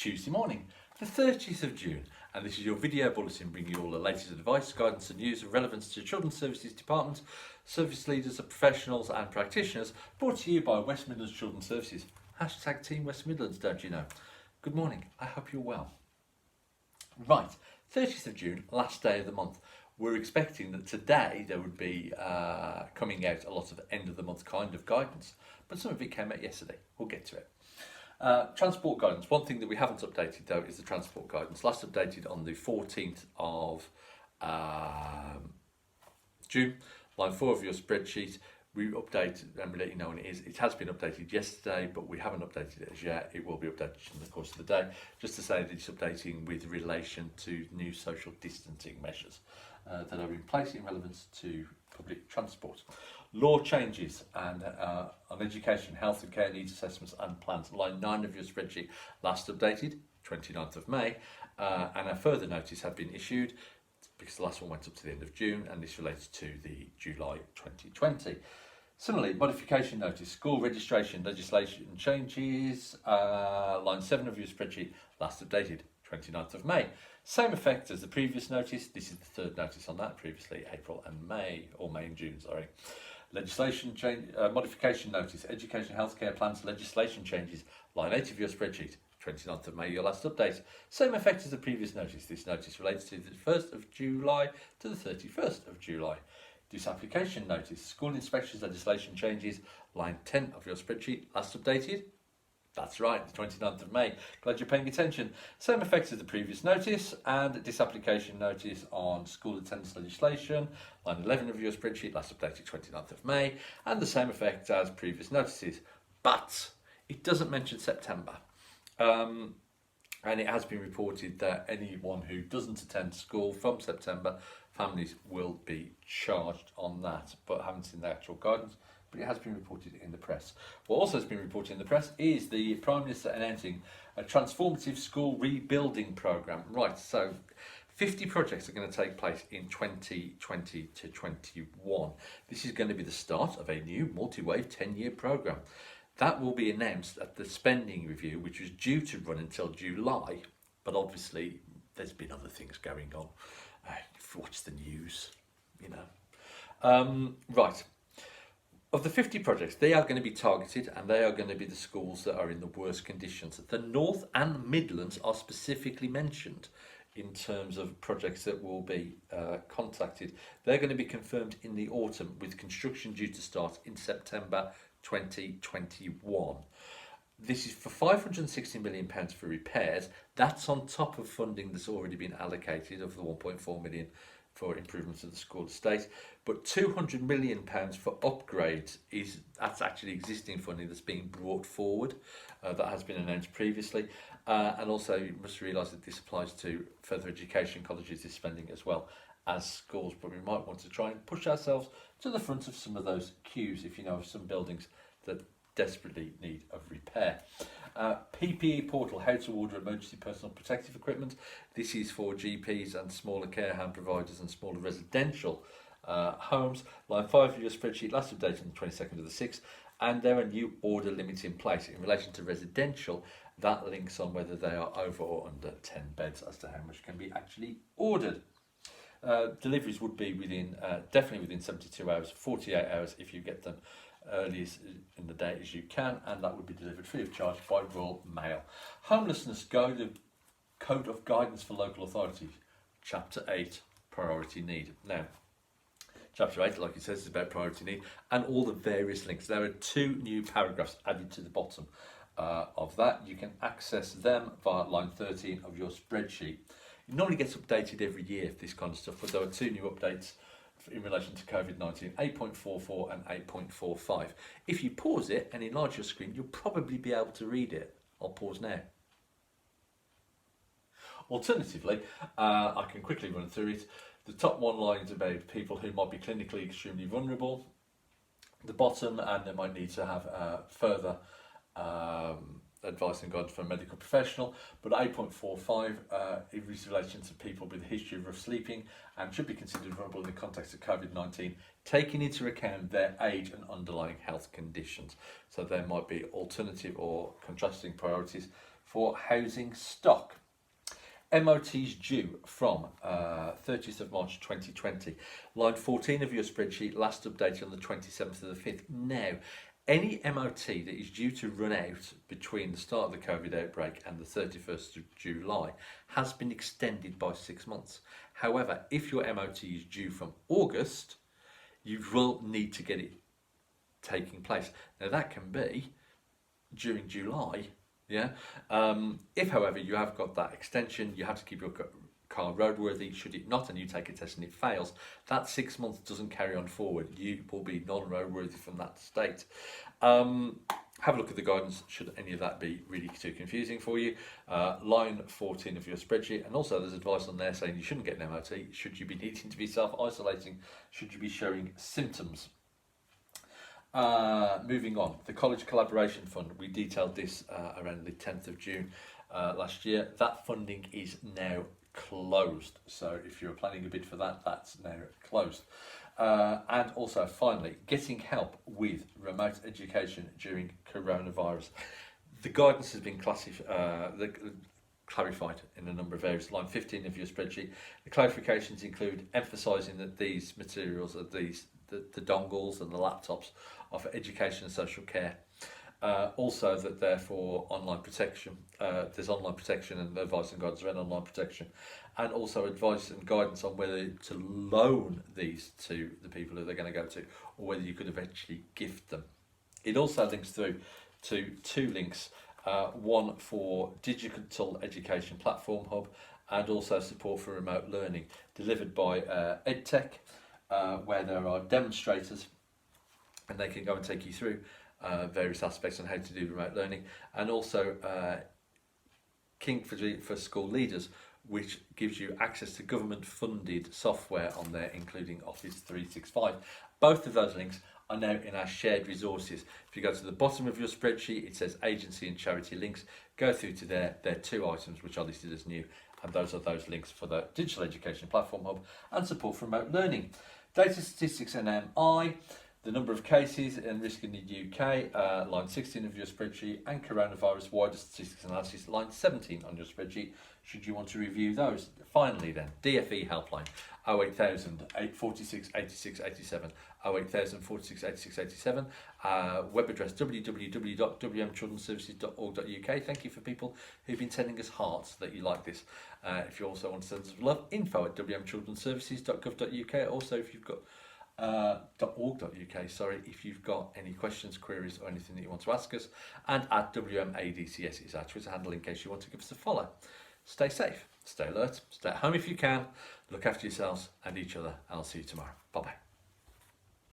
Tuesday morning, the 30th of June, and this is your video bulletin bringing you all the latest advice, guidance and news of relevance to Children's Services Department, service leaders, professionals and practitioners, brought to you by West Midlands Children's Services. Hashtag Team West Midlands, don't you know? Good morning, I hope you're well. Right, 30th of June, last day of the month. We're expecting that today there would be coming out a lot of end of the month kind of guidance, but some of it came out yesterday. We'll get to it. Transport guidance. One thing that we haven't updated though is the transport guidance. Last updated on the 14th of June. Line 4 of your spreadsheet. We update and we let you know when it is. It has been updated yesterday, but we haven't updated it as yet. It will be updated in the course of the day. Just to say that it's updating with relation to new social distancing measures that are in place in relevance to public transport. Law changes and on education, health and care needs assessments and plans. Line 9 of your spreadsheet, last updated 29th of May, and a further notice had been issued because the last one went up to the end of June, and this relates to the July 2020. Similarly, modification notice, school registration legislation changes, line 7 of your spreadsheet, last updated 29th of May. Same effect as the previous notice. This is the third notice on that, previously April and May, or May and June, sorry. Legislation change, modification notice, education healthcare plans, legislation changes, line 8 of your spreadsheet, 29th of May, your last update. Same effect as the previous notice. This notice relates to the 1st of July to the 31st of July. Disapplication notice, school inspections legislation changes, line 10 of your spreadsheet, last updated. That's right, the 29th of May. Glad you're paying attention. Same effect as the previous notice, and disapplication notice on school attendance legislation, line 11 of your spreadsheet, last updated 29th of May, and the same effect as previous notices. But it doesn't mention September. And it has been reported that anyone who doesn't attend school from September, families will be charged on that, but I haven't seen the actual guidance. But it has been reported in the press. What also has been reported in the press is the Prime Minister announcing a transformative school rebuilding programme. Right, so 50 projects are going to take place in 2020 to 21. This is going to be the start of a new multi-wave 10-year programme. That will be announced at the spending review, which was due to run until July, but obviously there's been other things going on. If you watch the news, you know. Right. Of the 50 projects, they are going to be targeted and they are going to be the schools that are in the worst conditions. The North and Midlands are specifically mentioned in terms of projects that will be contacted. They're going to be confirmed in the autumn with construction due to start in September 2021. This is for £560 million for repairs. That's on top of funding that's already been allocated of the £1.4 million for improvements of the school estate, but £200 million for upgrades that's actually existing funding that's being brought forward. That has been announced previously, and also you must realise that this applies to further education colleges, this spending as well as schools. But we might want to try and push ourselves to the front of some of those queues if you know of some buildings that desperately need of repair. PPE portal, how to order emergency personal protective equipment. This is for GPs and smaller care home providers and smaller residential homes. Line 5 of your spreadsheet, last updated on the 22nd of the 6th, and there are new order limits in place. In relation to residential, that links on whether they are over or under 10 beds as to how much can be actually ordered. Deliveries would be definitely within 72 hours, 48 hours if you get them earliest in the day as you can, and that would be delivered free of charge by Royal Mail. Homelessness Code of Guidance for Local Authorities, Chapter 8, Priority Need. Now, Chapter 8, like it says, is about priority need and all the various links. There are 2 new paragraphs added to the bottom of that. You can access them via line 13 of your spreadsheet. It normally gets updated every year, this kind of stuff, but there are 2 new updates in relation to COVID-19, 8.44 and 8.45. If you pause it and enlarge your screen, you'll probably be able to read it. I'll pause now. Alternatively, I can quickly run through it. The top one line is about people who might be clinically extremely vulnerable. The bottom, and they might need to have further advice and guidance from a medical professional, but 8.45 is in relation to people with a history of rough sleeping and should be considered vulnerable in the context of COVID-19, taking into account their age and underlying health conditions. So there might be alternative or contrasting priorities for housing stock. MOTs due from 30th of March 2020. Line 14 of your spreadsheet, last updated on the 27th of the 5th. Now, any MOT that is due to run out between the start of the COVID outbreak and the 31st of July has been extended by 6 months. However, if your MOT is due from August, you will need to get it taking place. Now, that can be during July. Yeah. If, however, you have got that extension, you have to keep your car roadworthy. Should it not, and you take a test and it fails, that 6 months doesn't carry on forward. You will be non-roadworthy from that state. Have a look at the guidance should any of that be really too confusing for you. Line 14 of your spreadsheet, and also there's advice on there saying you shouldn't get an MOT should you be needing to be self-isolating, should you be showing symptoms. Moving on, the College Collaboration Fund, we detailed this around the 10th of June last year. That funding is now closed. So if you're planning a bid for that, that's now closed. And also, finally, getting help with remote education during coronavirus. The guidance has been clarified in a number of areas. Line 15 of your spreadsheet. The clarifications include emphasising that these materials are the dongles and the laptops are for education and social care. Also that therefore online protection, there's online protection and advice and guidance around online protection, and also advice and guidance on whether to loan these to the people who they're going to go to, or whether you could eventually gift them. It also links through to two links, one for Digital Education Platform Hub and also support for remote learning delivered by EdTech, where there are demonstrators and they can go and take you through various aspects on how to do remote learning, and also King for School Leaders, which gives you access to government funded software on there, including Office 365. Both of those links are now in our shared resources. If you go to the bottom of your spreadsheet, it says agency and charity links. Go through to there. There are two items which are listed as new, and those are those links for the Digital Education Platform Hub and support for remote learning. Data statistics and MI, the number of cases and risk in the UK, line 16 of your spreadsheet, and coronavirus wider statistics analysis, line 17 on your spreadsheet, should you want to review those. Finally then, DFE helpline, 08000 846 86 87, 08000 46 86 87, web address www.wmchildrenservices.org.uk. Thank you for people who've been sending us hearts that you like this. If you also want to send us love, info@wmchildrenservices.gov.uk. Also, if you've got .org.uk, sorry, if you've got any questions, queries or anything that you want to ask us, and at WMADCS is our Twitter handle in case you want to give us a follow. Stay safe, stay alert, stay at home if you can, look after yourselves and each other, and I'll see you tomorrow. Bye bye.